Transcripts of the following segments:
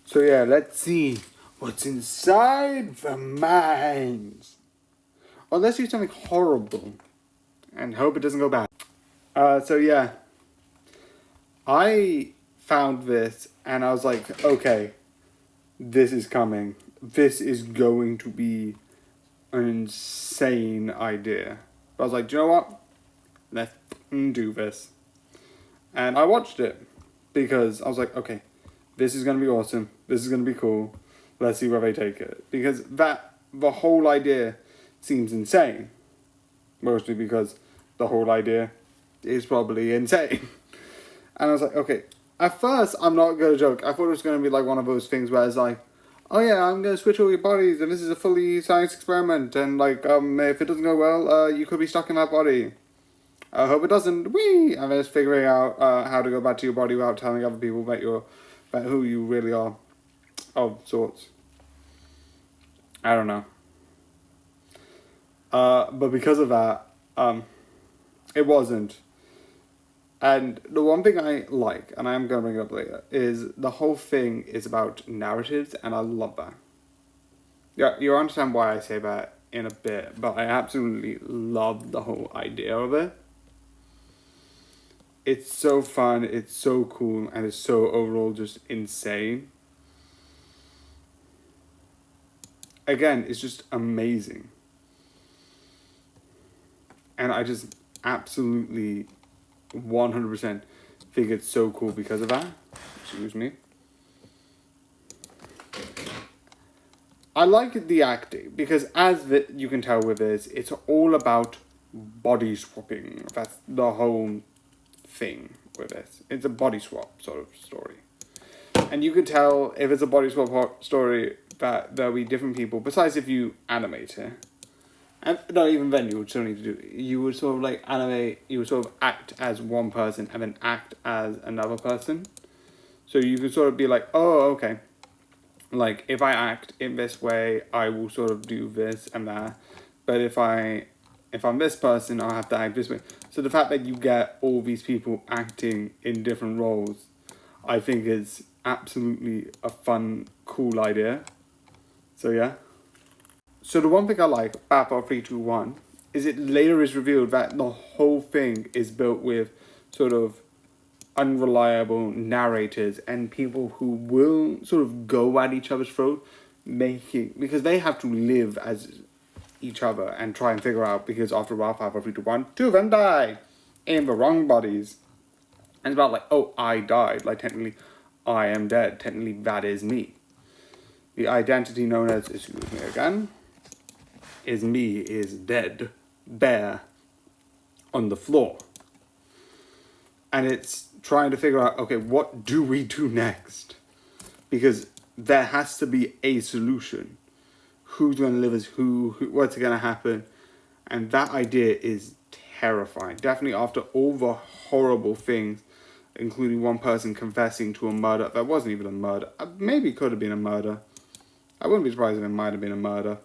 So yeah, let's see what's inside the minds. Or let's do something horrible and hope it doesn't go bad. So yeah, I found this and I was like, okay, this is coming. This is going to be an insane idea. But I was like, do you know what? Let's do this. And I watched it because I was like, okay, this is going to be awesome. This is going to be cool. Let's see where they take it. Because the whole idea seems insane. Mostly because the whole idea is probably insane. And I was like, okay, at first, I'm not going to joke. I thought it was going to be like one of those things where it's like, oh yeah, I'm going to switch all your bodies and this is a fully science experiment. And like, if it doesn't go well, you could be stuck in that body. I hope it doesn't. Whee! And then it's figuring out how to go back to your body without telling other people about who you really are, of sorts. I don't know. But because of that, it wasn't. And the one thing I like, and I am going to bring it up later, is the whole thing is about narratives, and I love that. Yeah, you'll understand why I say that in a bit, but I absolutely love the whole idea of it. It's so fun, it's so cool, and it's so overall just insane. Again, it's just amazing. And I just absolutely 100% think it's so cool because of that. Excuse me. I like the acting because you can tell with this, it's all about body swapping. That's the whole thing with this. It's a body swap sort of story. And you can tell if it's a body swap story that there'll be different people, besides if you animate it. And not even then you would still need to do it. You would sort of like animate, you would sort of act as one person and then act as another person. So you could sort of be like, oh, okay. Like, if I act in this way, I will sort of do this and that. But if I'm this person, I'll have to act this way. So the fact that you get all these people acting in different roles, I think is absolutely a fun, cool idea. So yeah. So the one thing I like about Battle 321 is it later is revealed that the whole thing is built with sort of unreliable narrators and people who will sort of go at each other's throat, because they have to live as each other and try and figure out, because after a while, 5, 4, 3, 2, 1, two of them die in the wrong bodies. And it's about like, oh, I died. Like, technically, I am dead. Technically, that is me. The identity known as, excuse me again, is me is dead, bare, on the floor. And it's trying to figure out, okay, what do we do next? Because there has to be a solution. Who's going to live as who, what's going to happen? And that idea is terrifying. Definitely after all the horrible things, including one person confessing to a murder that wasn't even a murder. Maybe it could have been a murder. I wouldn't be surprised if it might have been a murder.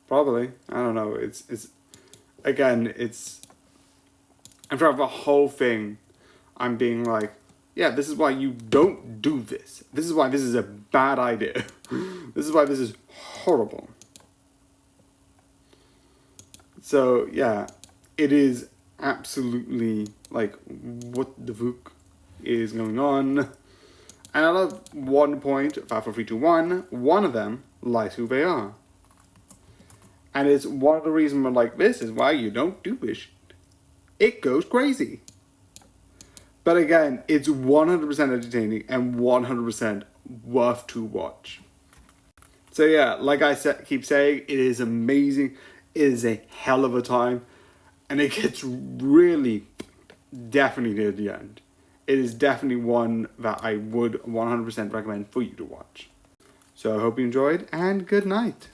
Probably. I don't know. It's again, and throughout the whole thing, I'm being like, yeah, this is why you don't do this. This is why this is a bad idea. This is why this is horrible. So, yeah, it is absolutely like, what the fuck is going on? And I love one point, 5, 4, 3, 2, 1, one of them lies who they are. And it's one of the reasons we're like, this is why you don't do this. It goes crazy. But again, it's 100% entertaining and 100% worth to watch. So yeah, like I keep saying, it is amazing. It is a hell of a time. And it gets really, definitely near the end. It is definitely one that I would 100% recommend for you to watch. So I hope you enjoyed, and good night.